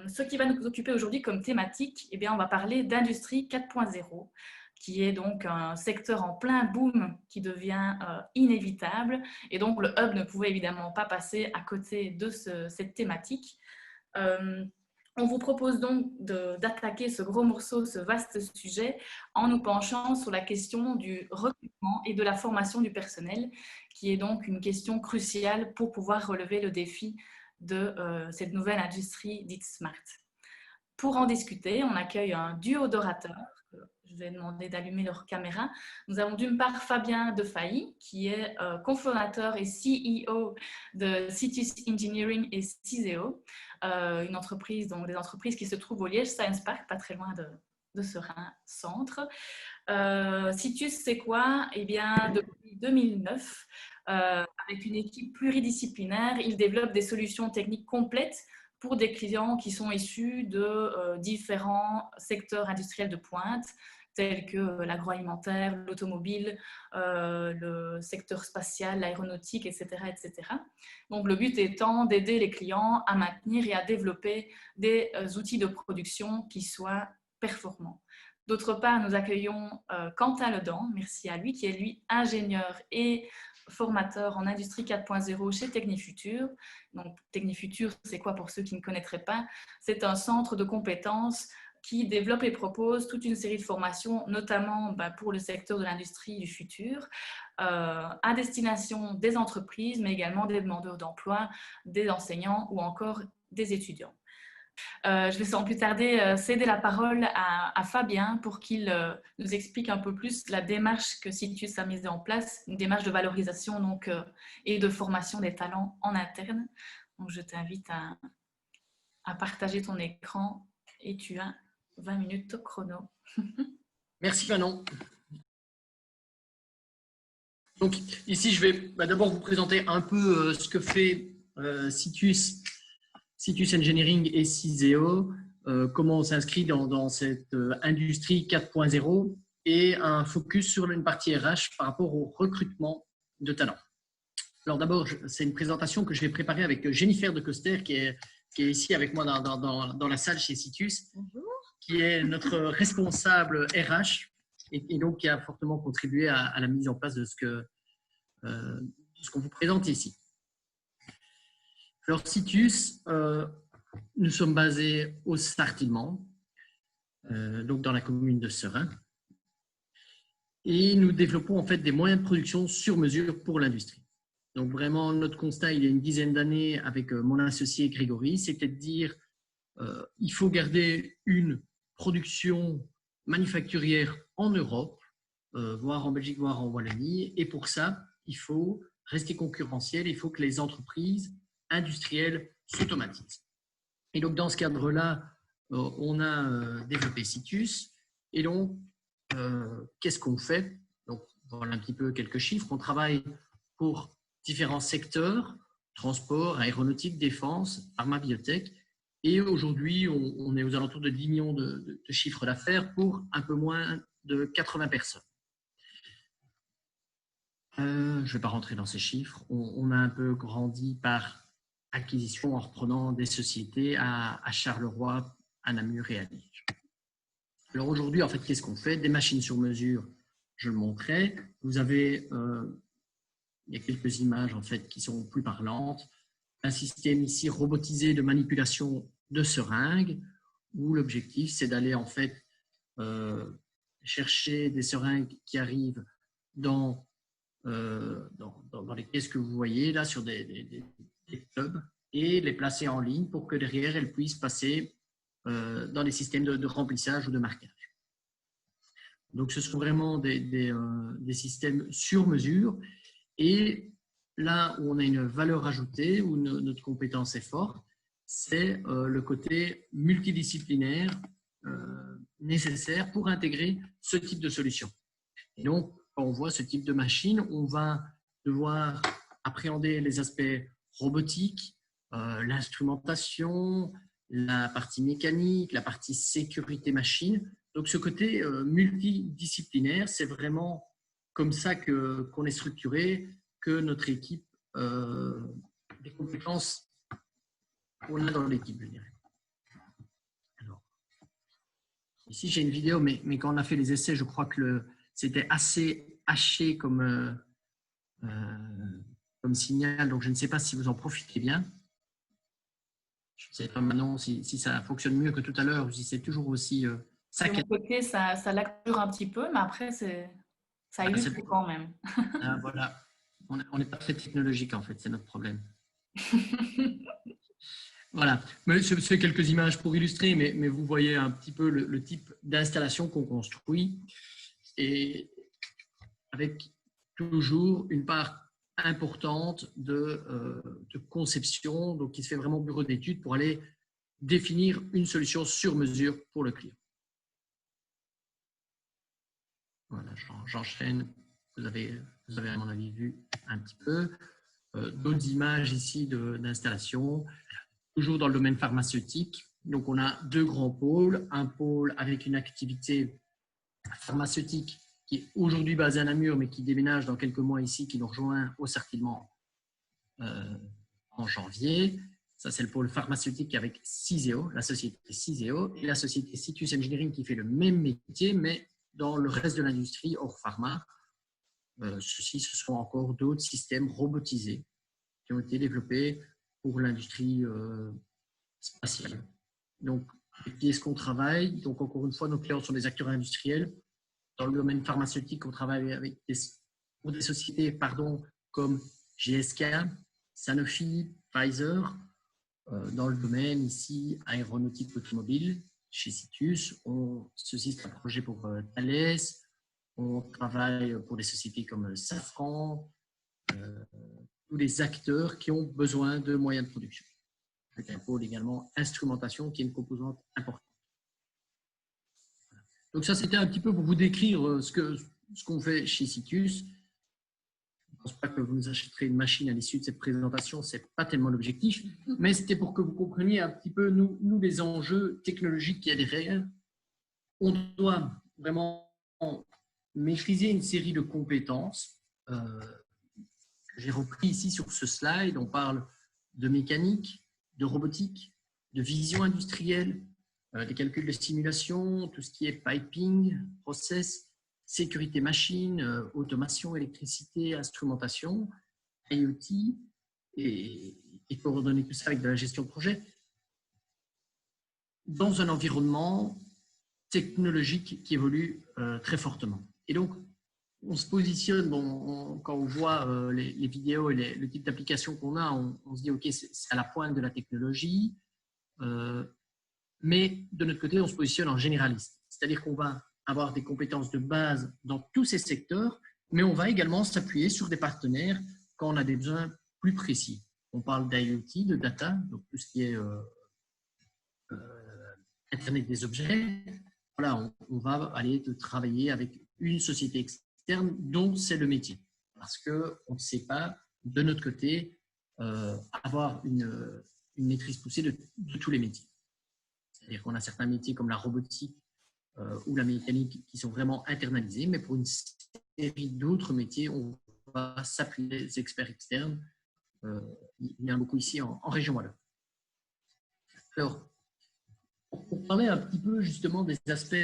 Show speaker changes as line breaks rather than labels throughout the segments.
Ce qui va nous occuper aujourd'hui comme thématique, eh bien, on va parler d'industrie 4.0, qui est donc un secteur en plein boom qui devient inévitable. Et donc, le Hub ne pouvait évidemment pas passer à côté de cette thématique. On vous propose donc d'attaquer ce gros morceau, ce vaste sujet, en nous penchant sur la question du recrutement et de la formation du personnel, qui est donc une question cruciale pour pouvoir relever le défi de cette nouvelle industrie dite smart. Pour en discuter, on accueille un duo d'orateurs. Je vais demander d'allumer leur caméra. Nous avons d'une part Fabien Defailly, qui est cofondateur et CEO de Citus Engineering et Cizeo, une entreprise, donc des entreprises qui se trouvent au Liège Science Park, pas très loin de Seraing Centre. Citus, c'est quoi? Eh bien, depuis 2009, avec une équipe pluridisciplinaire, il développe des solutions techniques complètes pour des clients qui sont issus de différents secteurs industriels de pointe, tels que l'agroalimentaire, l'automobile, le secteur spatial, l'aéronautique, etc., etc. Donc, le but étant d'aider les clients à maintenir et à développer des outils de production qui soient performants. D'autre part, nous accueillons Quentin Ledan, merci à lui, qui est lui ingénieur et formateur en industrie 4.0 chez Technifutur. Donc, Technifutur, c'est quoi pour ceux qui ne connaîtraient pas? C'est un centre de compétences qui développe et propose toute une série de formations, notamment pour le secteur de l'industrie du futur, à destination des entreprises, mais également des demandeurs d'emploi, des enseignants ou encore des étudiants. Je vais sans plus tarder céder la parole à Fabien pour qu'il nous explique un peu plus la démarche que Citus a mise en place, une démarche de valorisation donc, et de formation des talents en interne. Donc, je t'invite à partager ton écran et tu as 20 minutes chrono.
Merci Manon. Donc ici, je vais d'abord vous présenter un peu ce que fait Citus Engineering et Cizeo, comment on s'inscrit dans cette industrie 4.0 et un focus sur une partie RH par rapport au recrutement de talents. Alors d'abord, c'est une présentation que je vais préparer avec Jennifer de Coster qui est ici avec moi dans la salle chez Citus. Bonjour. Qui est notre responsable RH et donc qui a fortement contribué à la mise en place de ce qu'on vous présente ici. Alors, Citus, nous sommes basés au Sartillement, donc dans la commune de Seraing, et nous développons en fait des moyens de production sur mesure pour l'industrie. Donc vraiment, notre constat, il y a une dizaine d'années avec mon associé Grégory, c'était de dire il faut garder une production manufacturière en Europe, voire en Belgique, voire en Wallonie. Et pour ça, il faut rester concurrentiel, il faut que les entreprises industrielles s'automatisent. Et donc, dans ce cadre-là, on a développé Citus. Et donc, qu'est-ce qu'on fait? Donc, voilà un petit peu quelques chiffres. On travaille pour différents secteurs, transport, aéronautique, défense, pharma, biotech. Et aujourd'hui, on est aux alentours de 10 millions de chiffres d'affaires pour un peu moins de 80 personnes. Je ne vais pas rentrer dans ces chiffres. On a un peu grandi par acquisition en reprenant des sociétés à Charleroi, à Namur et à Liège. Alors aujourd'hui, en fait, qu'est-ce qu'on fait? Des machines sur mesure, je le montrais. Vous avez, il y a quelques images en fait qui sont plus parlantes. Un système ici robotisé de manipulation de seringues, où l'objectif, c'est d'aller en fait chercher des seringues qui arrivent dans les caisses que vous voyez là sur des tubs et les placer en ligne pour que derrière, elles puissent passer dans les systèmes de remplissage ou de marquage. Donc, ce sont vraiment des systèmes sur mesure et là où on a une valeur ajoutée, où notre compétence est forte, c'est le côté multidisciplinaire nécessaire pour intégrer ce type de solution. Et donc, quand on voit ce type de machine, on va devoir appréhender les aspects robotiques, l'instrumentation, la partie mécanique, la partie sécurité machine. Donc, ce côté multidisciplinaire, c'est vraiment comme ça qu'on est structuré, que notre équipe, des compétences qu'on a dans l'équipe, je dirais. ici, j'ai une vidéo, mais quand on a fait les essais, je crois que c'était assez haché comme signal. Donc, je ne sais pas si vous en profitez bien. Je ne sais pas maintenant si ça fonctionne mieux que tout à l'heure ou si c'est toujours aussi
De mon
saccadé.
côté, ça lacture un petit peu, mais après, ça
Ah,
illustre quand même.
voilà. On n'est pas très technologique, en fait, c'est notre problème. Voilà, mais c'est quelques images pour illustrer, mais vous voyez un petit peu le type d'installation qu'on construit et avec toujours une part importante de conception, donc qui se fait vraiment bureau d'études pour aller définir une solution sur mesure pour le client. Voilà, j'enchaîne. Vous avez à mon avis vu un petit peu. D'autres images ici d'installation. Toujours dans le domaine pharmaceutique. Donc, on a deux grands pôles. Un pôle avec une activité pharmaceutique qui est aujourd'hui basée à Namur, mais qui déménage dans quelques mois ici, qui nous rejoint au Certillement en janvier. Ça, c'est le pôle pharmaceutique avec Cyseo, la société Cyseo, et la société Citus Engineering qui fait le même métier, mais dans le reste de l'industrie hors pharma. Ceci, ce sont encore d'autres systèmes robotisés qui ont été développés pour l'industrie spatiale. Donc, qui est-ce qu'on travaille? Donc, encore une fois, nos clients sont des acteurs industriels. Dans le domaine pharmaceutique, on travaille avec des sociétés comme GSK, Sanofi, Pfizer. Dans le domaine ici aéronautique automobile, chez Citus, ceci c'est un projet pour Thales. On travaille pour des sociétés comme Safran, tous les acteurs qui ont besoin de moyens de production. Avec un pôle également instrumentation qui est une composante importante. Donc ça, c'était un petit peu pour vous décrire ce qu'on fait chez Citus. Je ne pense pas que vous nous achèterez une machine à l'issue de cette présentation, ce n'est pas tellement l'objectif, mais c'était pour que vous compreniez un petit peu, nous les enjeux technologiques qu'il y a derrière. On doit vraiment maîtriser une série de compétences que j'ai repris ici sur ce slide. On parle de mécanique, de robotique, de vision industrielle, des calculs de simulation, tout ce qui est piping, process, sécurité machine, automation, électricité, instrumentation, IoT, et coordonner tout ça avec de la gestion de projet dans un environnement technologique qui évolue très fortement. Et donc, on se positionne, quand on voit les vidéos et le type d'application qu'on a, on se dit, OK, c'est à la pointe de la technologie, mais de notre côté, on se positionne en généraliste. C'est-à-dire qu'on va avoir des compétences de base dans tous ces secteurs, mais on va également s'appuyer sur des partenaires quand on a des besoins plus précis. On parle d'IoT, de data, donc tout ce qui est Internet des objets. Voilà, on va aller travailler avec une société externe dont c'est le métier. Parce qu'on ne sait pas, de notre côté, avoir une maîtrise poussée de tous les métiers. C'est-à-dire qu'on a certains métiers comme la robotique ou la mécanique qui sont vraiment internalisés, mais pour une série d'autres métiers, on va s'appuyer des experts externes. Il y en a beaucoup ici en région Wallonne. Alors, pour parler un petit peu justement des aspects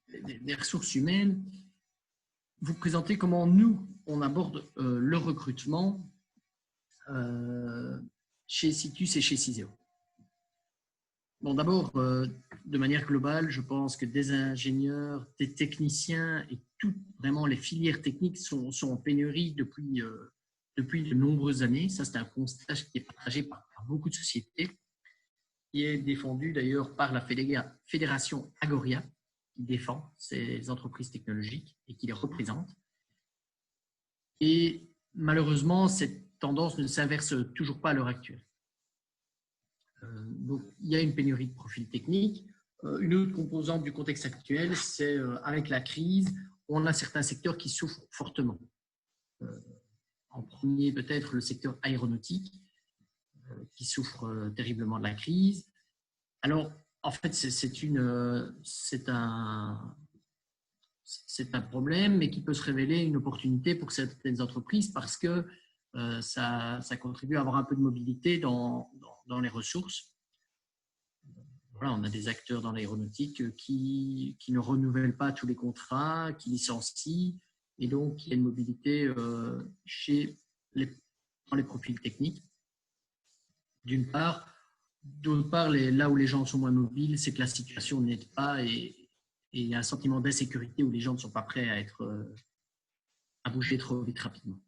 des ressources humaines, vous présentez comment nous, on aborde le recrutement chez Citus et chez Cyseo. Bon, d'abord, de manière globale, je pense que des ingénieurs, des techniciens et toutes vraiment les filières techniques sont en pénurie depuis de nombreuses années. Ça, c'est un constat qui est partagé par beaucoup de sociétés, qui est défendu d'ailleurs par la fédération Agoria, qui défend ces entreprises technologiques et qui les représente. Et malheureusement, cette tendance ne s'inverse toujours pas à l'heure actuelle. Donc, il y a une pénurie de profils techniques. Une autre composante du contexte actuel, c'est avec la crise, on a certains secteurs qui souffrent fortement. En premier, peut-être le secteur aéronautique, qui souffre terriblement de la crise. Alors, en fait, c'est un problème, mais qui peut se révéler une opportunité pour certaines entreprises parce que ça contribue à avoir un peu de mobilité dans les ressources. voilà, on a des acteurs dans l'aéronautique qui ne renouvellent pas tous les contrats, qui licencient, et donc il y a une mobilité dans les profils techniques, d'une part. D'autre part, là où les gens sont moins mobiles, c'est que la situation n'aide pas et il y a un sentiment d'insécurité où les gens ne sont pas prêts à bouger trop vite rapidement.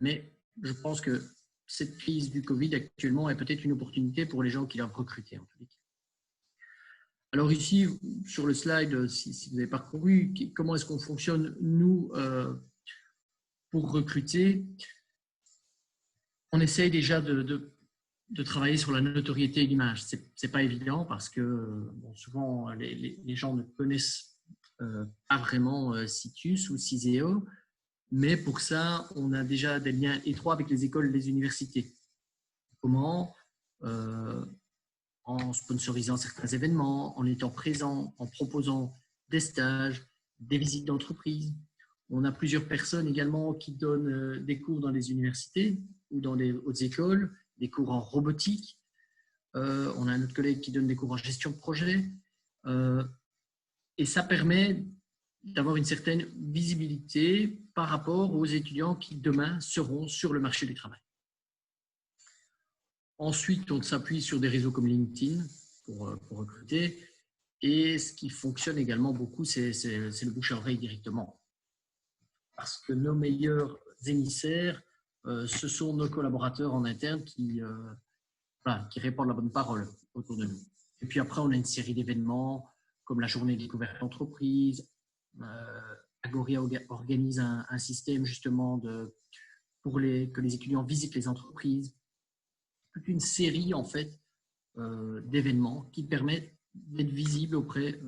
Mais je pense que cette crise du Covid actuellement est peut-être une opportunité pour les gens qui doivent recruter en tous les cas. Alors ici, sur le slide, si vous avez parcouru, comment est-ce qu'on fonctionne, nous, pour recruter? On essaye déjà de travailler sur la notoriété et l'image. Ce n'est pas évident parce que bon, souvent, les gens ne connaissent pas vraiment Citius ou Cizeo, mais pour ça, on a déjà des liens étroits avec les écoles et les universités. Comment en sponsorisant certains événements, en étant présent, en proposant des stages, des visites d'entreprise. On a plusieurs personnes également qui donnent des cours dans les universités ou dans les hautes écoles, des cours en robotique. On a un autre collègue qui donne des cours en gestion de projet. Et ça permet d'avoir une certaine visibilité par rapport aux étudiants qui demain seront sur le marché du travail. Ensuite, on s'appuie sur des réseaux comme LinkedIn pour recruter. Et ce qui fonctionne également beaucoup, c'est le bouche à oreille directement. Parce que nos meilleurs émissaires, ce sont nos collaborateurs en interne qui répandent la bonne parole autour de nous. Et puis après, on a une série d'événements comme la journée découverte d'entreprise. Agoria organise un système justement pour que les étudiants visitent les entreprises. Toute une série en fait d'événements qui permettent d'être visibles auprès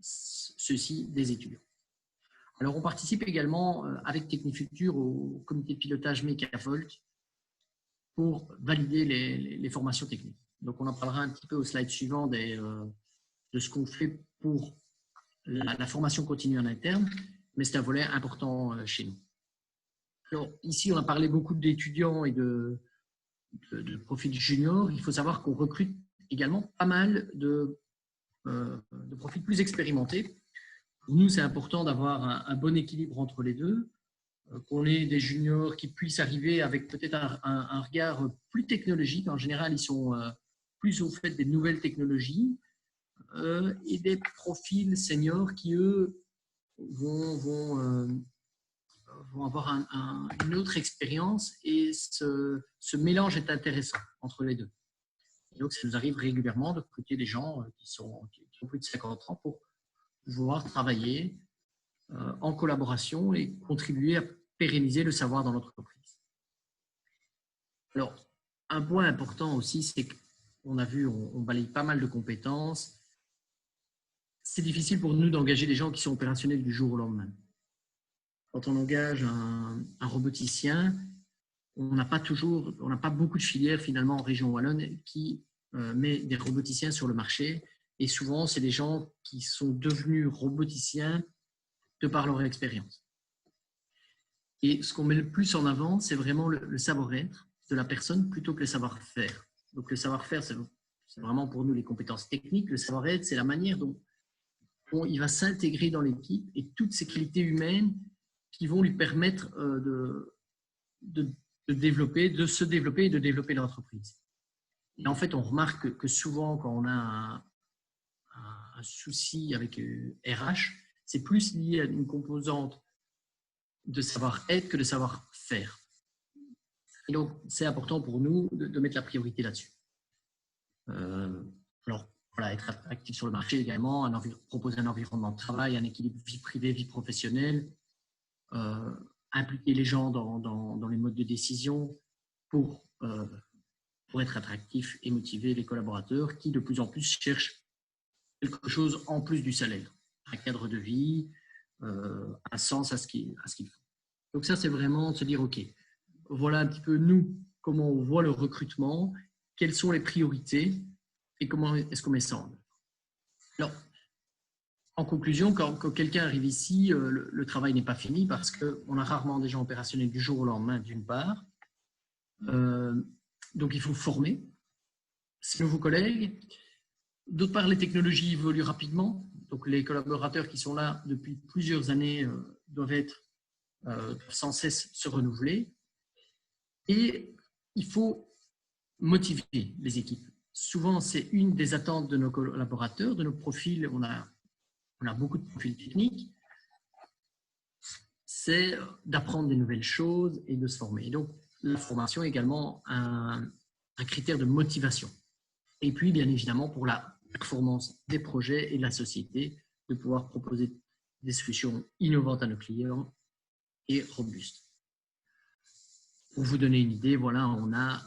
ceux-ci des étudiants. Alors, on participe également avec Technifutur au comité de pilotage Mecavolt pour valider les formations techniques. Donc, on en parlera un petit peu au slide suivant de ce qu'on fait pour la formation continue en interne, mais c'est un volet important chez nous. Alors, ici, on a parlé beaucoup d'étudiants et de profils juniors. Il faut savoir qu'on recrute également pas mal de profils plus expérimentés. Pour nous, c'est important d'avoir un bon équilibre entre les deux, qu'on ait des juniors qui puissent arriver avec peut-être un regard plus technologique. En général, ils sont plus au fait des nouvelles technologies et des profils seniors qui, eux, vont avoir une autre expérience et ce mélange est intéressant entre les deux. Et donc, ça nous arrive régulièrement de recruter des gens qui ont plus de 50 ans pour pouvoir travailler en collaboration et contribuer à pérenniser le savoir dans l'entreprise. Alors, un point important aussi, c'est qu'on a vu, on balaye pas mal de compétences. C'est difficile pour nous d'engager des gens qui sont opérationnels du jour au lendemain. Quand on engage un roboticien, on n'a pas beaucoup de filières finalement en région wallonne qui met des roboticiens sur le marché. Et souvent, c'est des gens qui sont devenus roboticiens de par leur expérience. Et ce qu'on met le plus en avant, c'est vraiment le savoir-être de la personne plutôt que le savoir-faire. Donc, le savoir-faire, c'est vraiment pour nous les compétences techniques. Le savoir-être, c'est la manière dont il va s'intégrer dans l'équipe et toutes ces qualités humaines qui vont lui permettre de se développer et de développer l'entreprise. Et en fait, on remarque que souvent, quand on a un souci avec RH, c'est plus lié à une composante de savoir-être que de savoir-faire. Et donc, c'est important pour nous de mettre la priorité là-dessus. Alors, voilà, être actif sur le marché également, proposer un environnement de travail, un équilibre vie privée, vie professionnelle, impliquer les gens dans les modes de décision pour être attractif et motiver les collaborateurs qui, de plus en plus, cherchent quelque chose en plus du salaire, un cadre de vie, un sens à ce qu'ils font. Donc ça, c'est vraiment de se dire, OK, voilà un petit peu, nous, comment on voit le recrutement, quelles sont les priorités et comment est-ce qu'on met ça en œuvre. Alors, en conclusion, quand quelqu'un arrive ici, le travail n'est pas fini parce qu'on a rarement des gens opérationnels du jour au lendemain, d'une part. Donc, il faut former ses nouveaux collègues. D'autre part, les technologies évoluent rapidement. Donc, les collaborateurs qui sont là depuis plusieurs années doivent être sans cesse se renouveler. Et il faut motiver les équipes. Souvent, c'est une des attentes de nos collaborateurs, de nos profils. On a beaucoup de profils techniques. C'est d'apprendre des nouvelles choses et de se former. Et donc, la formation est également un critère de motivation. Et puis, bien évidemment, pour la performance des projets et de la société, de pouvoir proposer des solutions innovantes à nos clients et robustes. Pour vous donner une idée, voilà, on a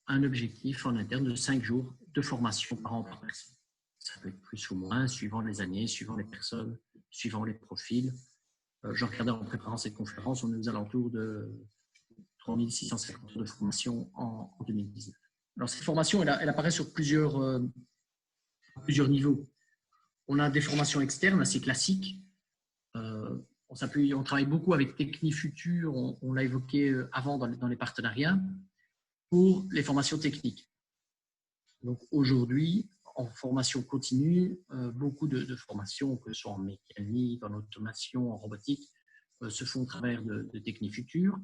un objectif en interne de 5 jours de formation par an par personne. Ça peut être plus ou moins, suivant les années, suivant les personnes, suivant les profils. Je regardais en préparant cette conférence, on est aux alentours de 3650 heures de formation en 2019. Alors, cette formation, elle apparaît sur plusieurs niveaux. On a des formations externes assez classiques. On travaille beaucoup avec Technifutur, on l'a évoqué avant dans les partenariats, pour les formations techniques. Donc, aujourd'hui, en formation continue, beaucoup de formations, que ce soit en mécanique, en automation, en robotique, se font au travers de Technifutur.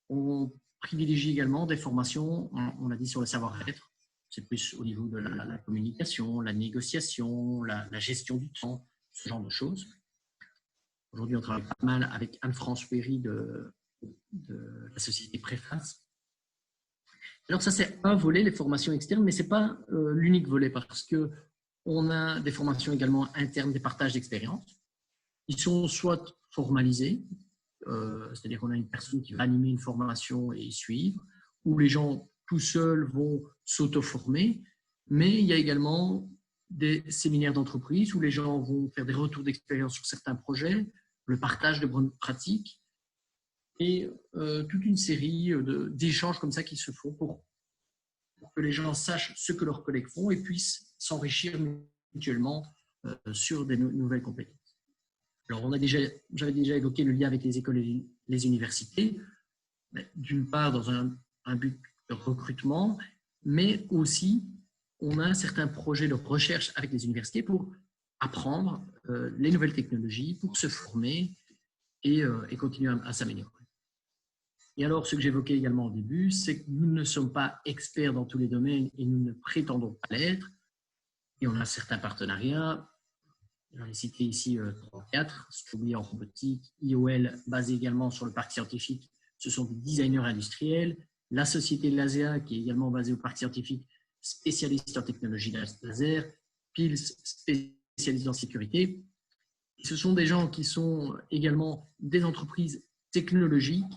On privilégie également des formations, on l'a dit, sur le savoir-être. C'est plus au niveau de la communication, la négociation, la gestion du temps, ce genre de choses. Aujourd'hui, on travaille pas mal avec Anne-France Perry de la société Préface. Alors ça, c'est un volet, les formations externes, mais ce n'est pas l'unique volet parce qu'on a des formations également internes, des partages d'expériences. Ils sont soit formalisés, c'est-à-dire qu'on a une personne qui va animer une formation et y suivre, ou les gens tout seuls vont s'auto-former, mais il y a également des séminaires d'entreprise où les gens vont faire des retours d'expérience sur certains projets, le partage de bonnes pratiques et toute une série d'échanges comme ça qui se font pour que les gens sachent ce que leurs collègues font et puissent s'enrichir mutuellement sur des nouvelles compétences. Alors, j'avais déjà évoqué le lien avec les écoles et les universités, d'une part dans un but de recrutement, mais aussi on a certains projets de recherche avec les universités pour apprendre les nouvelles technologies, pour se former et continuer à s'améliorer. Et alors, ce que j'évoquais également au début, c'est que nous ne sommes pas experts dans tous les domaines et nous ne prétendons pas l'être. Et on a certains partenariats. J'en ai cité ici 3-4, Scobli en robotique, IOL basé également sur le parc scientifique, ce sont des designers industriels, la société LASEA qui est également basée au parc scientifique, spécialiste en technologie laser, PILS, spécialiste en sécurité. Et ce sont des gens qui sont également des entreprises technologiques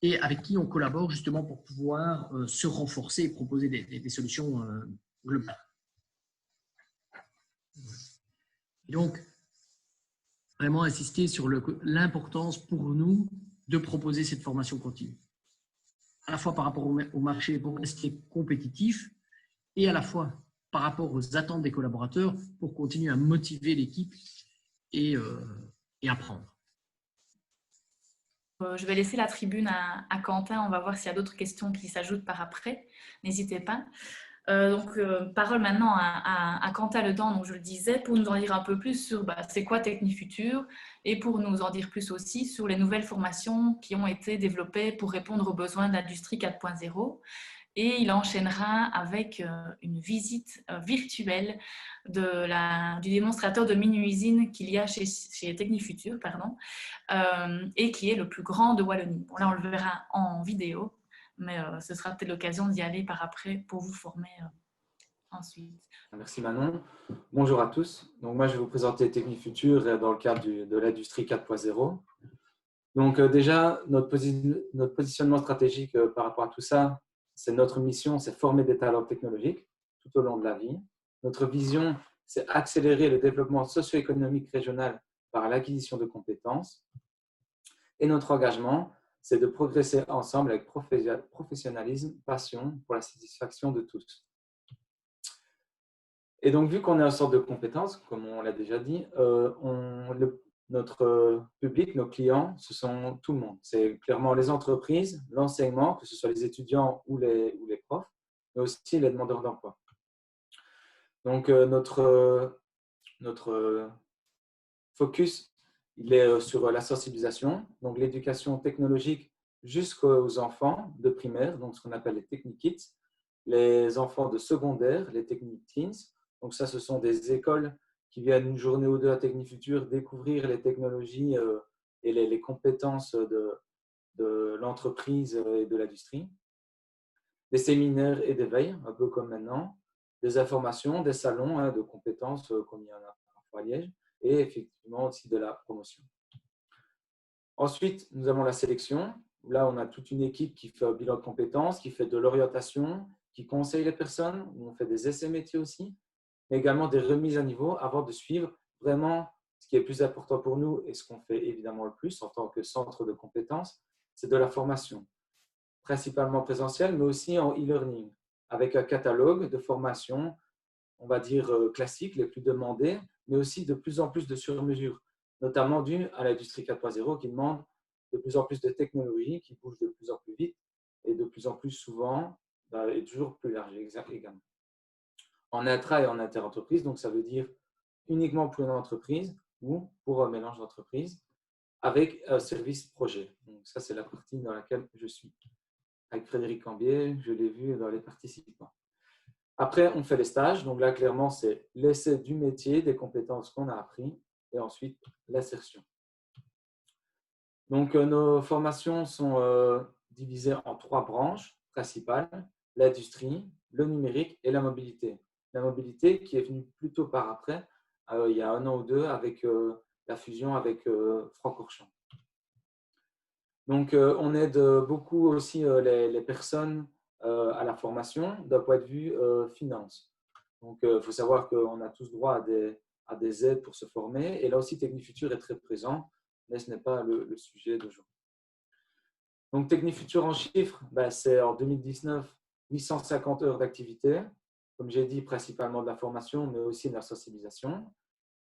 et avec qui on collabore justement pour pouvoir se renforcer et proposer des solutions globales. Et donc, vraiment insister sur l'importance pour nous de proposer cette formation continue. À la fois par rapport au marché pour rester compétitif et à la fois par rapport aux attentes des collaborateurs pour continuer à motiver l'équipe et apprendre.
Je vais laisser la tribune à Quentin. On va voir s'il y a d'autres questions qui s'ajoutent par après. N'hésitez pas. Parole maintenant à Quentin Ledan, donc je le disais, pour nous en dire un peu plus sur c'est quoi Technifutur et pour nous en dire plus aussi sur les nouvelles formations qui ont été développées pour répondre aux besoins de l'industrie 4.0. Et il enchaînera avec une visite virtuelle du démonstrateur de mini-usine qu'il y a chez Technifutur, et qui est le plus grand de Wallonie. Bon, là, on le verra en vidéo, mais ce sera peut-être l'occasion d'y aller par après pour vous former ensuite.
Merci Manon. Bonjour à tous. Donc moi, je vais vous présenter Technifutur dans le cadre de l'industrie 4.0. Donc déjà, notre positionnement stratégique par rapport à tout ça, c'est notre mission, c'est former des talents technologiques tout au long de la vie. Notre vision, c'est accélérer le développement socio-économique régional par l'acquisition de compétences. Et notre engagement, c'est de progresser ensemble avec professionnalisme, passion pour la satisfaction de tous. Et donc, vu qu'on est en sorte de compétences, comme on l'a déjà dit, notre public, nos clients, ce sont tout le monde. C'est clairement les entreprises, l'enseignement, que ce soit les étudiants ou les profs, mais aussi les demandeurs d'emploi. Donc, notre focus, il est sur la sensibilisation, donc l'éducation technologique jusqu'aux enfants de primaire, donc ce qu'on appelle les Technic Kids, les enfants de secondaire, les Technic Teens. Donc ça, ce sont des écoles qui viennent une journée ou deux à Technifutur découvrir les technologies et les compétences de l'entreprise et de l'industrie. Des séminaires et des veilles, un peu comme maintenant, des informations, des salons de compétences comme il y en a parfois à Liège, et effectivement aussi de la promotion. Ensuite, nous avons la sélection. Là, on a toute une équipe qui fait un bilan de compétences, qui fait de l'orientation, qui conseille les personnes, où on fait des essais métiers aussi, mais également des remises à niveau avant de suivre vraiment ce qui est plus important pour nous et ce qu'on fait évidemment le plus en tant que centre de compétences, c'est de la formation, principalement présentielle, mais aussi en e-learning, avec un catalogue de formations, on va dire classiques, les plus demandées, mais aussi de plus en plus de sur-mesure, notamment dû à l'industrie 4.0 qui demande de plus en plus de technologies, qui bougent de plus en plus vite et de plus en plus souvent et toujours plus large également. En intra et en inter-entreprise, donc ça veut dire uniquement pour une entreprise ou pour un mélange d'entreprises avec un service projet. Donc ça, c'est la partie dans laquelle je suis. Avec Frédéric Cambier, je l'ai vu dans les participants. Après, on fait les stages. Donc là, clairement, c'est l'essai du métier, des compétences qu'on a appris et ensuite l'insertion. Donc, nos formations sont divisées en 3 branches principales, l'industrie, le numérique et la mobilité. La mobilité qui est venue plutôt par après, il y a 1 an ou 2, avec la fusion avec Francorchamps. Donc, on aide beaucoup aussi les personnes à la formation d'un point de vue finance. Donc, il faut savoir qu'on a tous droit à des aides pour se former. Et là aussi, Technifutur est très présent, mais ce n'est pas le sujet d'aujourd'hui. Donc, Technifutur en chiffres, c'est en 2019, 850 heures d'activité. Comme j'ai dit, principalement de la formation, mais aussi de la sensibilisation.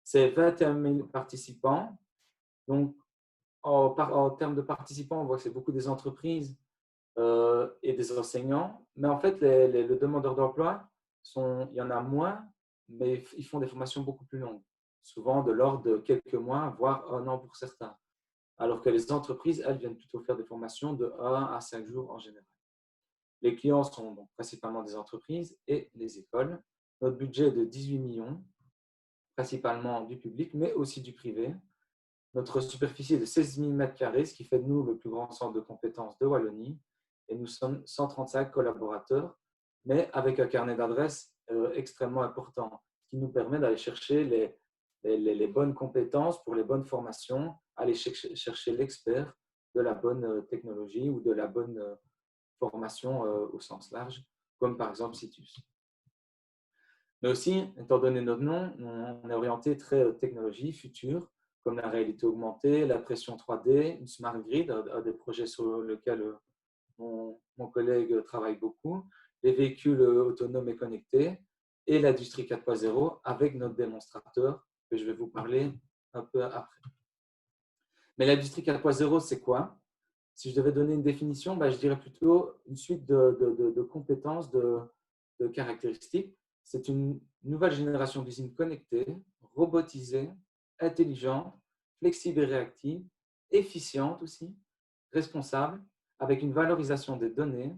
C'est 21 000 participants. Donc, en termes de participants, on voit que c'est beaucoup des entreprises et des enseignants. Mais en fait, le demandeur d'emploi, il y en a moins, mais ils font des formations beaucoup plus longues, souvent de l'ordre de quelques mois, voire 1 an pour certains. Alors que les entreprises, elles, viennent plutôt faire des formations de 1 à 5 jours en général. Les clients sont donc principalement des entreprises et les écoles. Notre budget est de 18 millions, principalement du public, mais aussi du privé. Notre superficie est de 16 000 m², ce qui fait de nous le plus grand centre de compétences de Wallonie. Et nous sommes 135 collaborateurs, mais avec un carnet d'adresses extrêmement important, qui nous permet d'aller chercher les bonnes compétences pour les bonnes formations, aller chercher l'expert de la bonne technologie ou de la bonne formation au sens large, comme par exemple Citus. Mais aussi, étant donné notre nom, on est orienté très technologie, future, comme la réalité augmentée, la pression 3D, une smart grid, un des projets sur lesquels mon collègue travaille beaucoup, les véhicules autonomes et connectés et l'industrie 4.0 avec notre démonstrateur que je vais vous parler un peu après. Mais l'industrie 4.0, c'est quoi? Si je devais donner une définition, je dirais plutôt une suite de compétences, de caractéristiques. C'est une nouvelle génération d'usines connectées, robotisées, intelligentes, flexibles et réactives, efficientes aussi, responsables, avec une valorisation des données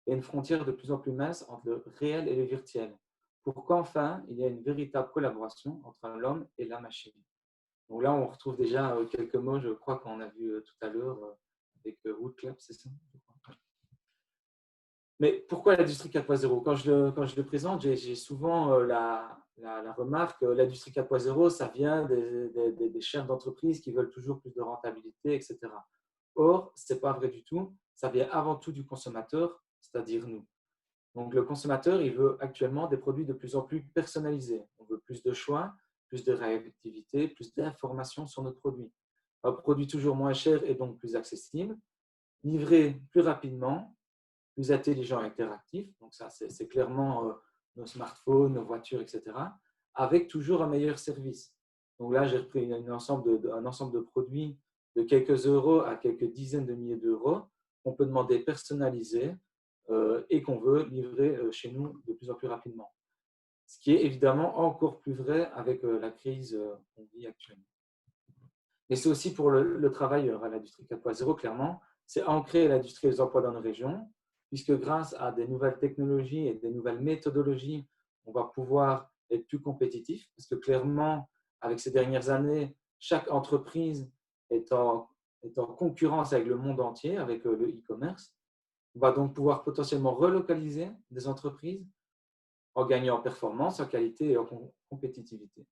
et une frontière de plus en plus mince entre le réel et le virtuel, pour qu'enfin, il y ait une véritable collaboration entre l'homme et la machine. Donc là, on retrouve déjà quelques mots, je crois qu'on a vu tout à l'heure avec Woodclap, c'est ça? Mais pourquoi l'industrie 4.0? Quand je le présente, j'ai souvent la remarque que l'industrie 4.0, ça vient des chefs d'entreprise qui veulent toujours plus de rentabilité, etc. Or, ce n'est pas vrai du tout. Ça vient avant tout du consommateur, c'est-à-dire nous. Donc, le consommateur, il veut actuellement des produits de plus en plus personnalisés. On veut plus de choix, plus de réactivité, plus d'informations sur notre produit. Un produit toujours moins cher et donc plus accessible, livré plus rapidement, plus intelligent et interactif. Donc, ça, c'est clairement nos smartphones, nos voitures, etc. Avec toujours un meilleur service. Donc là, j'ai repris un ensemble de produits de quelques euros à quelques dizaines de milliers d'euros qu'on peut demander personnalisés et qu'on veut livrer chez nous de plus en plus rapidement. ce qui est évidemment encore plus vrai avec la crise qu'on vit actuellement. Mais c'est aussi pour le travail à l'industrie 4.0, clairement, c'est ancrer l'industrie et les emplois dans nos régions, puisque grâce à des nouvelles technologies et des nouvelles méthodologies, on va pouvoir être plus compétitif, parce que clairement, avec ces dernières années, chaque entreprise est en concurrence avec le monde entier, avec le e-commerce. On va donc pouvoir potentiellement relocaliser des entreprises en gagnant en performance, en qualité et en compétitivité.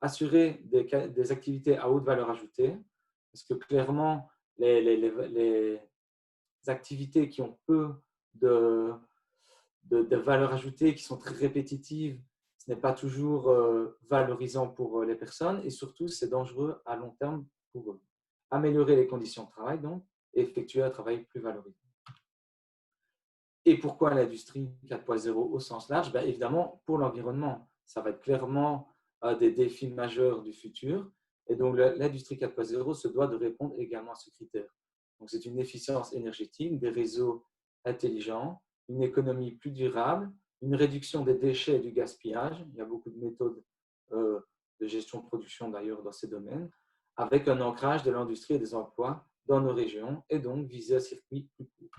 Assurer des activités à haute valeur ajoutée, parce que clairement, les activités qui ont peu de valeur ajoutée, qui sont très répétitives, ce n'est pas toujours valorisant pour les personnes et surtout, c'est dangereux à long terme pour eux. Améliorer les conditions de travail, donc, et effectuer un travail plus valorisant. Et pourquoi l'industrie 4.0 au sens large? Bien, évidemment, pour l'environnement. Ça va être clairement un des défis majeurs du futur. Et donc, l'industrie 4.0 se doit de répondre également à ce critère. Donc, c'est une efficience énergétique, des réseaux intelligents, une économie plus durable, une réduction des déchets et du gaspillage. Il y a beaucoup de méthodes de gestion de production d'ailleurs dans ces domaines, avec un ancrage de l'industrie et des emplois dans nos régions et donc viser un circuit plus court.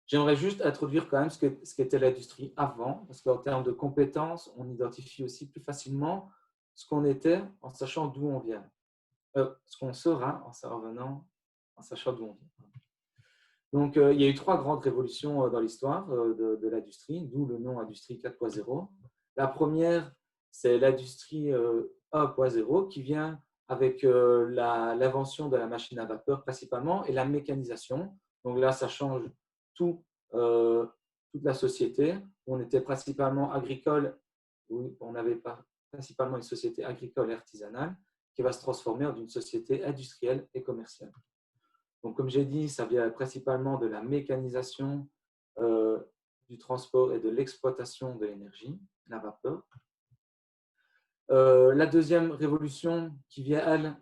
J'aimerais juste introduire quand même ce qu'était l'industrie avant, parce qu'en termes de compétences, on identifie aussi plus facilement ce qu'on était en sachant d'où on vient. Ce qu'on sera en sachant d'où on vient. Donc, il y a eu 3 grandes révolutions dans l'histoire de l'industrie, d'où le nom Industrie 4.0. La première, c'est l'Industrie 1.0 qui vient avec l'invention de la machine à vapeur principalement et la mécanisation. Donc là, ça change toute la société. On était principalement agricole, on avait principalement une société agricole et artisanale qui va se transformer en une société industrielle et commerciale. Donc, comme j'ai dit, ça vient principalement de la mécanisation du transport et de l'exploitation de l'énergie, la vapeur. La deuxième révolution qui vient, elle,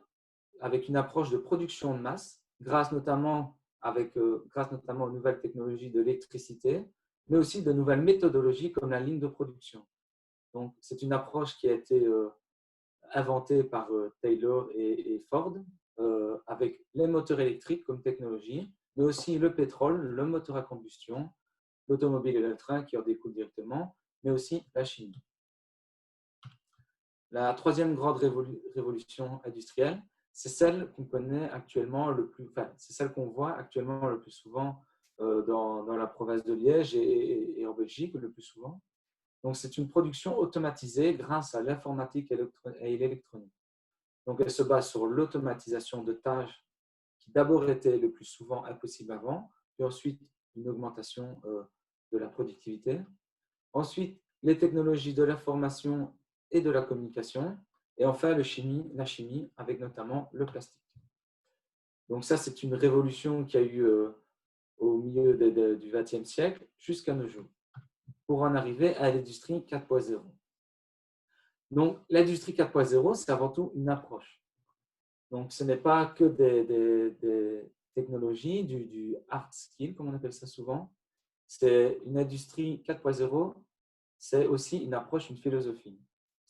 avec une approche de production de masse, grâce notamment aux nouvelles technologies de l'électricité, mais aussi de nouvelles méthodologies comme la ligne de production. Donc, c'est une approche qui a été inventée par Taylor et Ford, avec les moteurs électriques comme technologie, mais aussi le pétrole, le moteur à combustion, l'automobile et le train qui en découlent directement, mais aussi la chimie. La troisième grande révolution industrielle, c'est celle qu'on connaît actuellement c'est celle qu'on voit actuellement le plus souvent dans la province de Liège et en Belgique le plus souvent. Donc, c'est une production automatisée grâce à l'informatique et l'électronique. Donc, elle se base sur l'automatisation de tâches qui d'abord étaient le plus souvent impossibles avant, puis ensuite une augmentation de la productivité. Ensuite, les technologies de l'information et de la communication. Et enfin, la chimie, avec notamment le plastique. Donc ça, c'est une révolution qui a eu au milieu du XXe siècle jusqu'à nos jours, pour en arriver à l'industrie 4.0. Donc, l'industrie 4.0, c'est avant tout une approche. Donc, ce n'est pas que des technologies, du hard skill, comme on appelle ça souvent. C'est une industrie 4.0, c'est aussi une approche, une philosophie.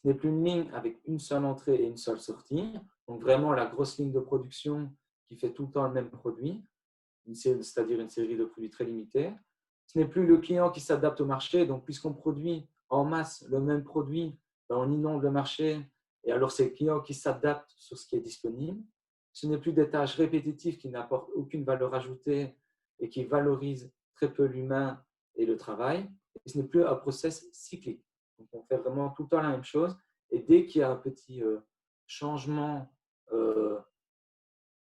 Ce n'est plus une ligne avec une seule entrée et une seule sortie. Donc, vraiment la grosse ligne de production qui fait tout le temps le même produit, c'est-à-dire une série de produits très limités. Ce n'est plus le client qui s'adapte au marché. Donc, puisqu'on produit en masse le même produit, on inonde le marché et alors c'est le client qui s'adapte sur ce qui est disponible. Ce n'est plus des tâches répétitives qui n'apportent aucune valeur ajoutée et qui valorisent très peu l'humain et le travail. Et ce n'est plus un process cyclique. Donc, on fait vraiment tout le temps la même chose. Et dès qu'il y a un petit changement,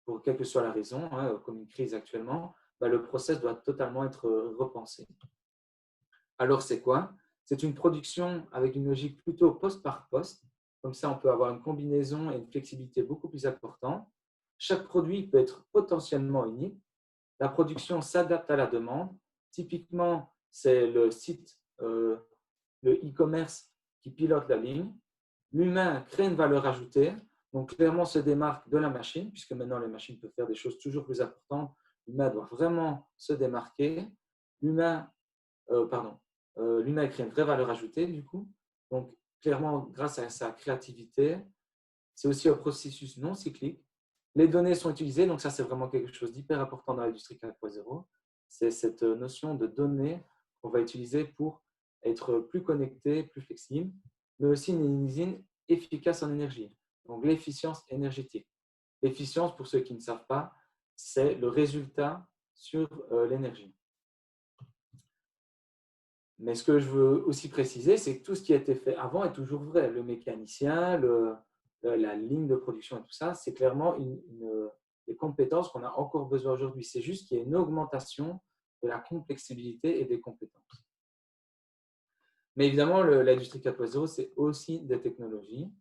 pour quelle que soit la raison, comme une crise actuellement, le process doit totalement être repensé. Alors, c'est quoi? C'est une production avec une logique plutôt poste par poste. Comme ça, on peut avoir une combinaison et une flexibilité beaucoup plus importante. Chaque produit peut être potentiellement unique. La production s'adapte à la demande. Typiquement, c'est le site, le e-commerce qui pilote la ligne. L'humain crée une valeur ajoutée, donc clairement se démarque de la machine, puisque maintenant les machines peuvent faire des choses toujours plus importantes. L'humain doit vraiment se démarquer. Luna crée une vraie valeur ajoutée du coup. Donc, clairement, grâce à sa créativité, c'est aussi un processus non cyclique. Les données sont utilisées, donc ça, c'est vraiment quelque chose d'hyper important dans l'industrie 4.0. C'est cette notion de données qu'on va utiliser pour être plus connecté, plus flexible, mais aussi une usine efficace en énergie. Donc, l'efficience énergétique. L'efficience, pour ceux qui ne savent pas, c'est le résultat sur l'énergie. Mais ce que je veux aussi préciser, c'est que tout ce qui a été fait avant est toujours vrai. Le mécanicien, la ligne de production et tout ça, c'est clairement des compétences qu'on a encore besoin aujourd'hui. C'est juste qu'il y a une augmentation de la complexibilité et des compétences. Mais évidemment, l'industrie 4.0, c'est aussi des technologies.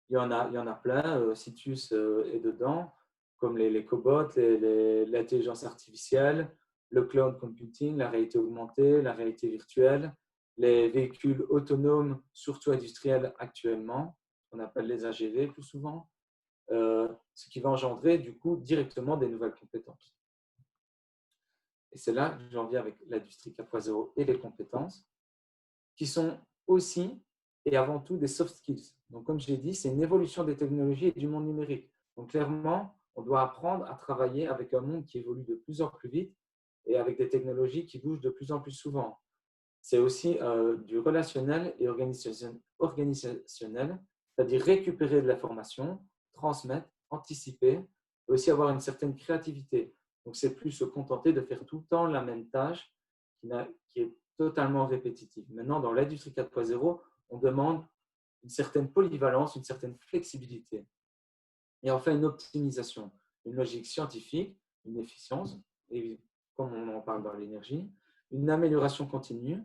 Il y en a plein. Citus est dedans, comme les cobots, l'intelligence artificielle, le cloud computing, la réalité augmentée, la réalité virtuelle, les véhicules autonomes, surtout industriels actuellement, qu'on appelle les AGV plus souvent, ce qui va engendrer du coup directement des nouvelles compétences. Et c'est là que j'en viens avec l'industrie 4.0 et les compétences, qui sont aussi et avant tout des soft skills. Donc, comme je l'ai dit, c'est une évolution des technologies et du monde numérique. Donc, clairement, on doit apprendre à travailler avec un monde qui évolue de plus en plus vite et avec des technologies qui bougent de plus en plus souvent. C'est aussi du relationnel et organisationnel, c'est-à-dire récupérer de l'information, transmettre, anticiper, et aussi avoir une certaine créativité. Donc, c'est plus se contenter de faire tout le temps la même tâche qui est totalement répétitive. Maintenant, dans l'industrie 4.0, on demande une certaine polyvalence, une certaine flexibilité. Et enfin, une optimisation, une logique scientifique, une efficience, et comme on en parle dans l'énergie, une amélioration continue,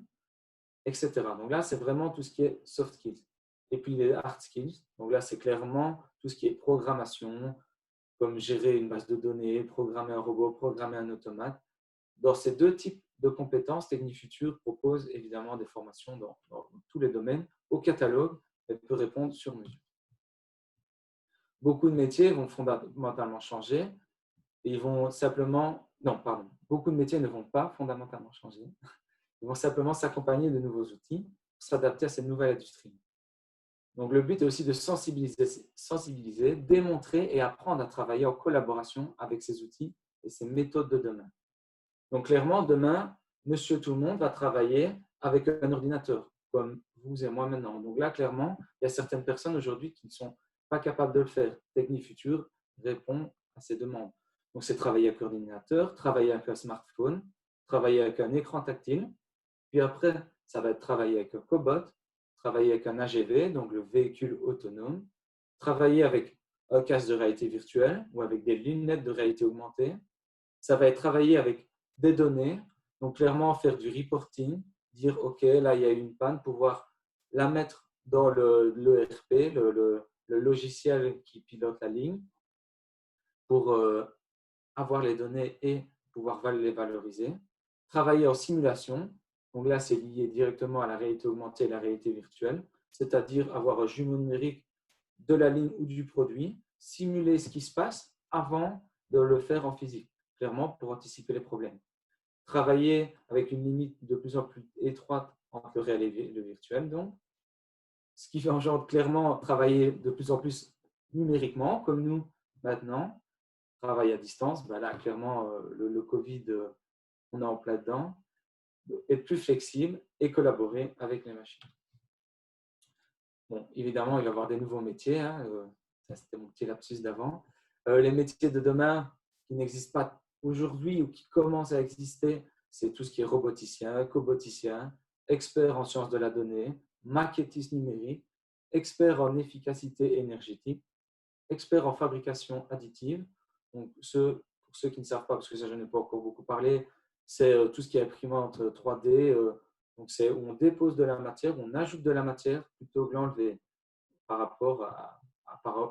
etc. Donc là, c'est vraiment tout ce qui est soft skills. Et puis les hard skills, donc là, c'est clairement tout ce qui est programmation, comme gérer une base de données, programmer un robot, programmer un automate. Dans ces deux types de compétences, TechniFuture propose évidemment des formations dans tous les domaines. Au catalogue, elle peut répondre sur mesure. Beaucoup de métiers vont fondamentalement changer et ils vont simplement… Non, pardon. Beaucoup de métiers ne vont pas fondamentalement changer. Ils vont simplement s'accompagner de nouveaux outils pour s'adapter à cette nouvelle industrie. Donc, le but est aussi de sensibiliser, démontrer et apprendre à travailler en collaboration avec ces outils et ces méthodes de demain. Donc, clairement, demain, monsieur tout le monde va travailler avec un ordinateur, comme vous et moi maintenant. Donc là, clairement, il y a certaines personnes aujourd'hui qui ne sont pas capables de le faire. TechniFuture répond à ces demandes. Donc, c'est travailler avec l'ordinateur, travailler avec un smartphone, travailler avec un écran tactile. Puis après, ça va être travailler avec un cobot, travailler avec un AGV, donc le véhicule autonome, travailler avec un casque de réalité virtuelle ou avec des lunettes de réalité augmentée. Ça va être travailler avec des données, donc clairement faire du reporting, dire OK, là il y a eu une panne, pouvoir la mettre dans l'ERP, le logiciel qui pilote la ligne, pour avoir les données et pouvoir les valoriser. Travailler en simulation, donc là c'est lié directement à la réalité augmentée et la réalité virtuelle, c'est-à-dire avoir un jumeau numérique de la ligne ou du produit, simuler ce qui se passe avant de le faire en physique, clairement pour anticiper les problèmes. Travailler avec une limite de plus en plus étroite entre le réel et le virtuel, donc, ce qui engendre clairement travailler de plus en plus numériquement, comme nous maintenant, travail à distance, ben là clairement le Covid, on est en plein dedans, être plus flexible et collaborer avec les machines. Bon, évidemment, il va y avoir des nouveaux métiers, hein, ça c'était mon petit lapsus d'avant. Les métiers de demain qui n'existent pas aujourd'hui ou qui commencent à exister, c'est tout ce qui est roboticien, coboticien, expert en sciences de la donnée, maquettiste numérique, expert en efficacité énergétique, expert en fabrication additive. Donc, pour ceux qui ne savent pas, parce que ça je n'ai pas encore beaucoup parlé, c'est tout ce qui est imprimante 3D. Donc, c'est où on dépose de la matière, on ajoute de la matière plutôt que l'enlever par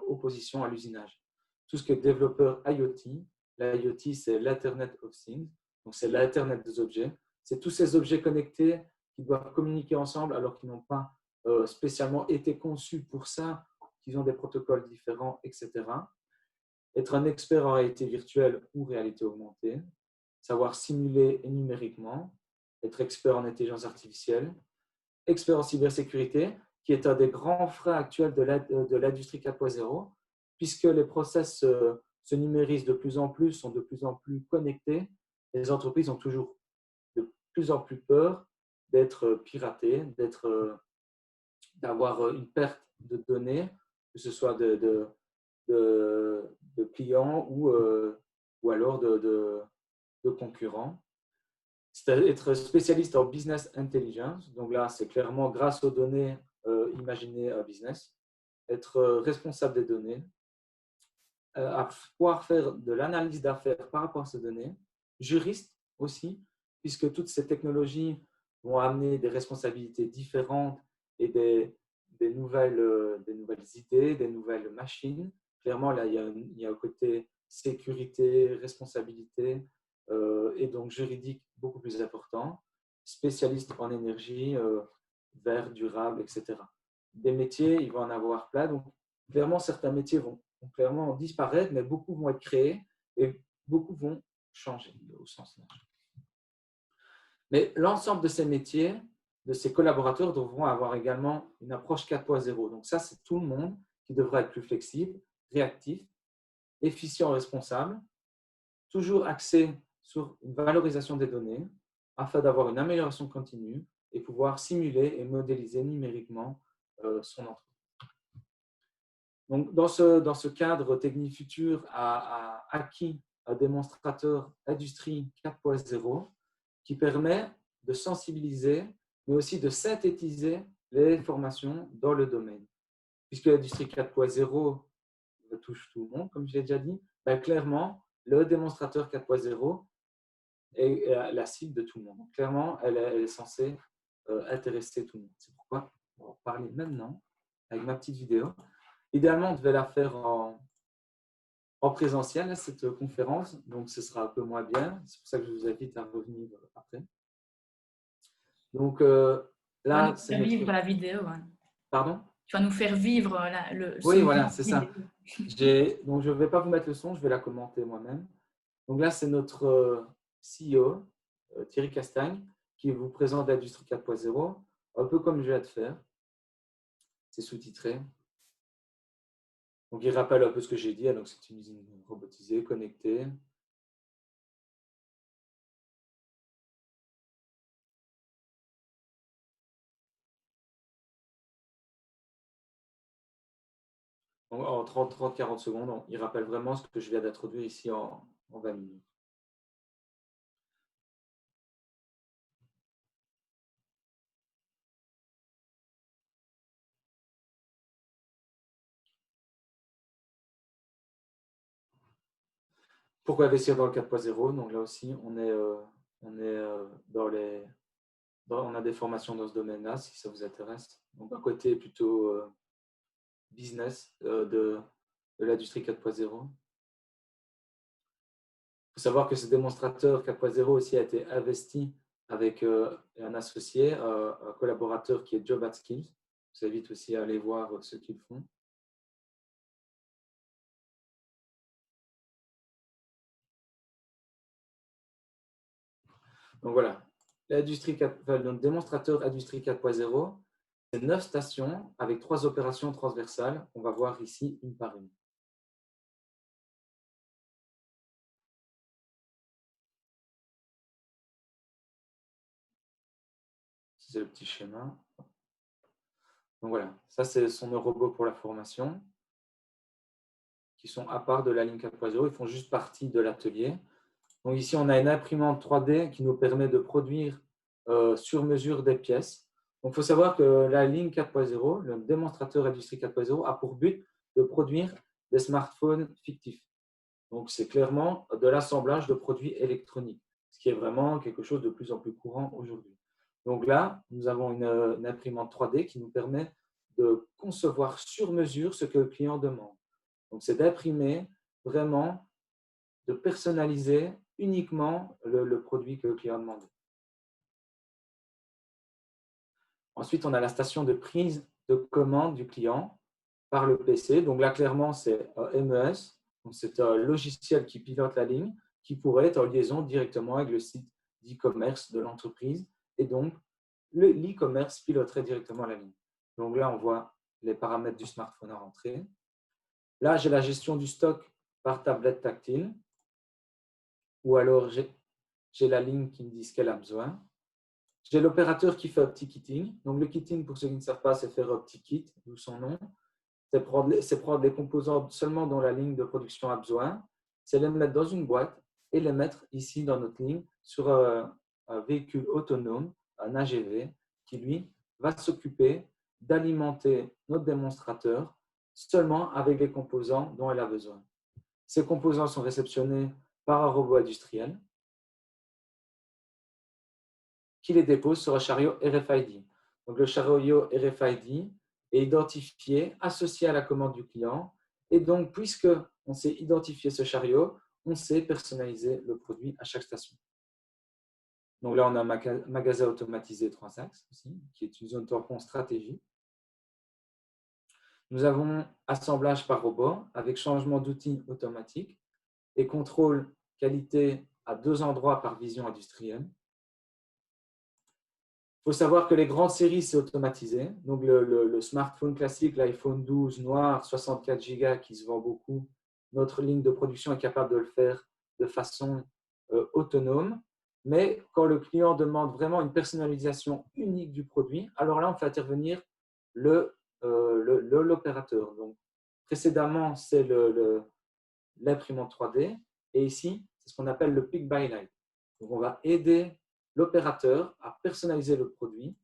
opposition à l'usinage. Tout ce qui est développeur IoT, l'IoT c'est l'Internet of Things, donc c'est l'Internet des objets. C'est tous ces objets connectés qui doivent communiquer ensemble alors qu'ils n'ont pas spécialement été conçus pour ça, qu'ils ont des protocoles différents, etc. Être un expert en réalité virtuelle ou réalité augmentée, savoir simuler numériquement, être expert en intelligence artificielle, expert en cybersécurité, qui est un des grands freins actuels de l'industrie 4.0, puisque les process se numérisent de plus en plus, sont de plus en plus connectés. Les entreprises ont toujours de plus en plus peur d'être piratées, d'avoir une perte de données, que ce soit de clients ou alors de concurrents. C'est être spécialiste en business intelligence. Donc là, c'est clairement grâce aux données, imaginer un business. Être responsable des données. À pouvoir faire de l'analyse d'affaires par rapport à ces données. Juriste aussi, puisque toutes ces technologies vont amener des responsabilités différentes et des nouvelles idées, des nouvelles machines. Clairement, là, il y a un côté sécurité, responsabilité et donc juridique beaucoup plus important. Spécialiste en énergie, vert, durable, etc. Des métiers, il va en avoir plein. Donc, clairement, certains métiers vont clairement disparaître, mais beaucoup vont être créés et beaucoup vont changer au sens large. Mais l'ensemble de ces métiers, de ces collaborateurs devront avoir également une approche 4.0. Donc ça, c'est tout le monde qui devra être plus flexible, réactif, efficient, responsable, toujours axé sur une valorisation des données afin d'avoir une amélioration continue et pouvoir simuler et modéliser numériquement son entreprise. Donc, dans ce cadre, Technifutur a acquis un démonstrateur Industrie 4.0 qui permet de sensibiliser, mais aussi de synthétiser les formations dans le domaine. Puisque l'Industrie 4.0 touche tout le monde, comme je l'ai déjà dit, ben clairement, le démonstrateur 4.0 est la cible de tout le monde. Donc, clairement, elle est censée intéresser tout le monde. C'est pourquoi on va en parler maintenant avec ma petite vidéo. Idéalement, on devait la faire en présentiel, cette conférence, donc ce sera un peu moins bien. C'est pour ça que je vous invite à revenir après. Donc là,
c'est notre... vivre la vidéo. Hein.
Pardon?
Tu vas nous faire vivre
oui, voilà, c'est ça. Donc, je ne vais pas vous mettre le son, je vais la commenter moi-même. Donc là, c'est notre CEO, Thierry Castagne, qui vous présente l'Industrie 4.0, un peu comme je vais te faire. C'est sous-titré. Donc, il rappelle un peu ce que j'ai dit. Donc, c'est une usine robotisée, connectée. Donc, en 30-40 secondes, il rappelle vraiment ce que je viens d'introduire ici en 20 minutes. Pourquoi investir dans le 4.0? Donc là aussi, on a des formations dans ce domaine-là, si ça vous intéresse. Donc un côté plutôt business de l'industrie 4.0. Il faut savoir que ce démonstrateur 4.0 aussi a été investi avec un associé, un collaborateur qui est Job at Skills. Je vous invite aussi à aller voir ce qu'ils font. Donc voilà, le démonstrateur Industrie 4.0, c'est 9 stations avec 3 opérations transversales. On va voir ici une par une. C'est le petit schéma. Donc voilà, ça c'est son robot pour la formation, qui sont à part de la ligne 4.0, ils font juste partie de l'atelier. Donc ici, on a une imprimante 3D qui nous permet de produire sur mesure des pièces. Donc il faut savoir que la ligne 4.0, le démonstrateur Industrie 4.0, a pour but de produire des smartphones fictifs. Donc c'est clairement de l'assemblage de produits électroniques, ce qui est vraiment quelque chose de plus en plus courant aujourd'hui. Donc là, nous avons une imprimante 3D qui nous permet de concevoir sur mesure ce que le client demande. Donc c'est d'imprimer vraiment, de personnaliser uniquement le produit que le client demande. Ensuite, on a la station de prise de commande du client par le PC. Donc là, clairement, c'est MES. C'est un logiciel qui pilote la ligne, qui pourrait être en liaison directement avec le site d'e-commerce de l'entreprise. Et donc, l'e-commerce piloterait directement la ligne. Donc là, on voit les paramètres du smartphone à rentrer. Là, j'ai la gestion du stock par tablette tactile. Ou alors, j'ai la ligne qui me dit ce qu'elle a besoin. J'ai l'opérateur qui fait OptiKitting. Donc, le kitting, pour ceux qui ne savent pas, c'est faire OptiKit, d'où son nom. C'est prendre les composants seulement dont la ligne de production a besoin. C'est les mettre dans une boîte et les mettre ici dans notre ligne sur un véhicule autonome, un AGV, qui lui va s'occuper d'alimenter notre démonstrateur seulement avec les composants dont elle a besoin. Ces composants sont réceptionnés par un robot industriel qui les dépose sur un chariot RFID. Donc, le chariot RFID est identifié, associé à la commande du client. Et donc, puisqu'on sait identifier ce chariot, on sait personnaliser le produit à chaque station. Donc là, on a un magasin automatisé 3 axes aussi, qui est une zone tampon stratégique. Nous avons assemblage par robot avec changement d'outils automatique et contrôle qualité à 2 endroits par vision industrielle. Il faut savoir que les grandes séries, c'est automatisé. Donc, le smartphone classique, l'iPhone 12 noir, 64 Go qui se vend beaucoup, notre ligne de production est capable de le faire de façon autonome. Mais quand le client demande vraiment une personnalisation unique du produit, alors là, on fait intervenir l'opérateur. Donc, précédemment, c'est l'imprimante 3D. Et ici, c'est ce qu'on appelle le pick by light. Donc, on va aider l'opérateur à personnaliser le produit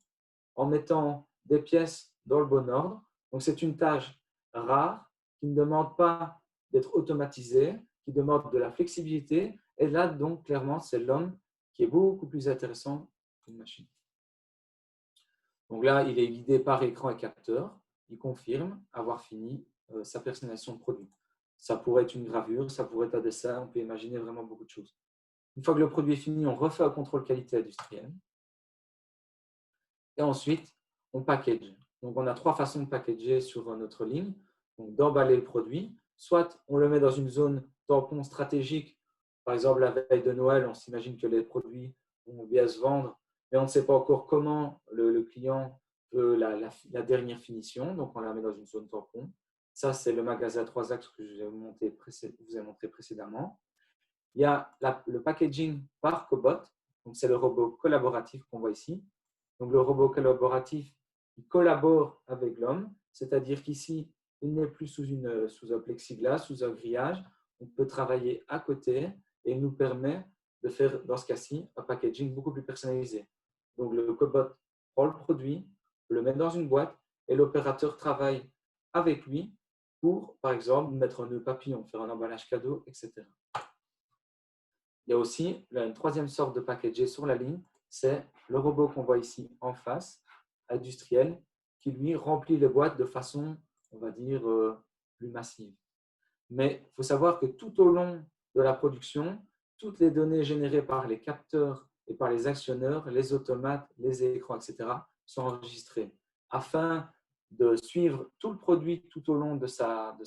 en mettant des pièces dans le bon ordre. Donc, c'est une tâche rare qui ne demande pas d'être automatisée, qui demande de la flexibilité. Et là, donc, clairement, c'est l'homme qui est beaucoup plus intéressant qu'une machine. Donc là, il est guidé par écran et capteur. Il confirme avoir fini sa personnalisation de produit. Ça pourrait être une gravure, ça pourrait être un dessin, on peut imaginer vraiment beaucoup de choses. Une fois que le produit est fini, on refait un contrôle qualité industrielle. Et ensuite, on package. Donc, on a 3 façons de packager sur notre ligne. Donc, d'emballer le produit. Soit on le met dans une zone tampon stratégique. Par exemple, la veille de Noël, on s'imagine que les produits vont bien se vendre, mais on ne sait pas encore comment le client veut la dernière finition. Donc, on la met dans une zone tampon. Ça, c'est le magasin 3 axes que je vous ai montré précédemment. Il y a le packaging par cobot. Donc, c'est le robot collaboratif qu'on voit ici. Donc, le robot collaboratif, il collabore avec l'homme, c'est-à-dire qu'ici, il n'est plus sous un plexiglas, sous un grillage. On peut travailler à côté et il nous permet de faire, dans ce cas-ci, un packaging beaucoup plus personnalisé. Donc, le cobot prend le produit, le met dans une boîte et l'opérateur travaille avec lui pour, par exemple, mettre un nœud papillon, faire un emballage cadeau, etc. Il y a aussi une 3e sorte de packaging sur la ligne, c'est le robot qu'on voit ici en face, industriel, qui lui remplit les boîtes de façon, on va dire, plus massive. Mais il faut savoir que tout au long de la production, toutes les données générées par les capteurs et par les actionneurs, les automates, les écrans, etc., sont enregistrées afin de suivre tout le produit tout au long de sa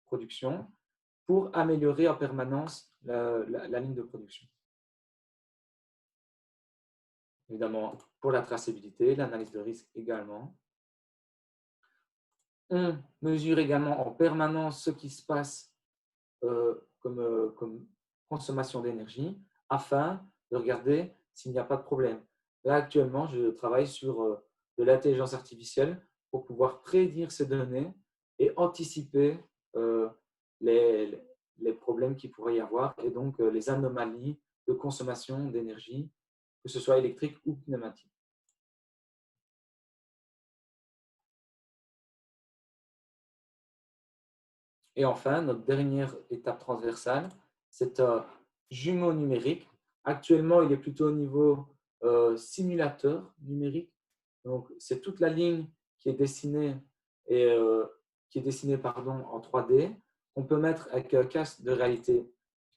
production pour améliorer en permanence la ligne de production. Évidemment, pour la traçabilité, l'analyse de risque également. On mesure également en permanence ce qui se passe comme consommation d'énergie afin de regarder s'il n'y a pas de problème. Là, actuellement, je travaille sur de l'intelligence artificielle pour pouvoir prédire ces données et anticiper les problèmes qu'il pourrait y avoir et donc les anomalies de consommation d'énergie, que ce soit électrique ou pneumatique. Et enfin, notre dernière étape transversale, c'est un jumeau numérique. Actuellement, il est plutôt au niveau simulateur numérique. Donc, c'est toute la ligne qui est dessinée, en 3D. On peut mettre avec un casque de réalité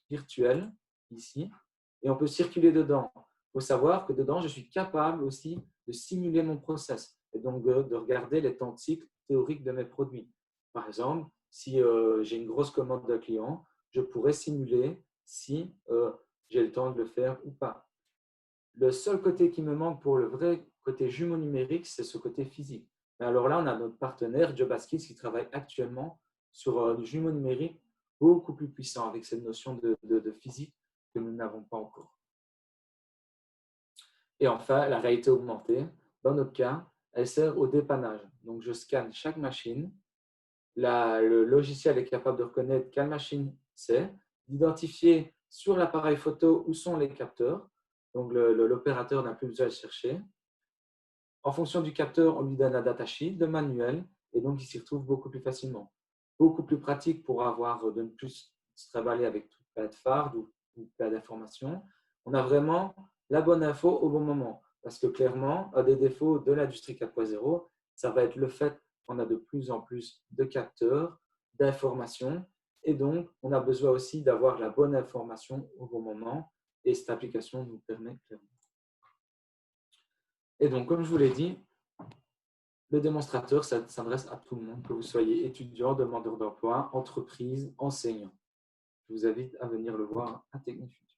virtuelle ici et on peut circuler dedans. Il faut savoir que dedans, je suis capable aussi de simuler mon process et donc de regarder les temps de cycle théoriques de mes produits. Par exemple, si j'ai une grosse commande d'un client, je pourrais simuler si j'ai le temps de le faire ou pas. Le seul côté qui me manque pour le vrai côté jumeau numérique, c'est ce côté physique. Mais alors là, on a notre partenaire JobAskills qui travaille actuellement sur du jumeau numérique beaucoup plus puissant avec cette notion de physique que nous n'avons pas encore. Et enfin, la réalité augmentée, dans notre cas, elle sert au dépannage. Donc, je scanne chaque machine. Le logiciel est capable de reconnaître quelle machine c'est, d'identifier sur l'appareil photo où sont les capteurs. Donc, l'opérateur n'a plus besoin de chercher. En fonction du capteur, on lui donne un datasheet de manuel et donc il s'y retrouve beaucoup plus facilement. Beaucoup plus pratique pour de ne plus se travailler avec toute plein de fardes ou plein d'informations. On a vraiment la bonne info au bon moment. Parce que clairement, un des défauts de l'industrie 4.0, ça va être le fait qu'on a de plus en plus de capteurs, d'informations, et donc on a besoin aussi d'avoir la bonne information au bon moment, et cette application nous permet clairement. Et donc, comme je vous l'ai dit, le démonstrateur s'adresse à tout le monde, que vous soyez étudiant, demandeur d'emploi, entreprise, enseignant. Je vous invite à venir le voir à Technifutur.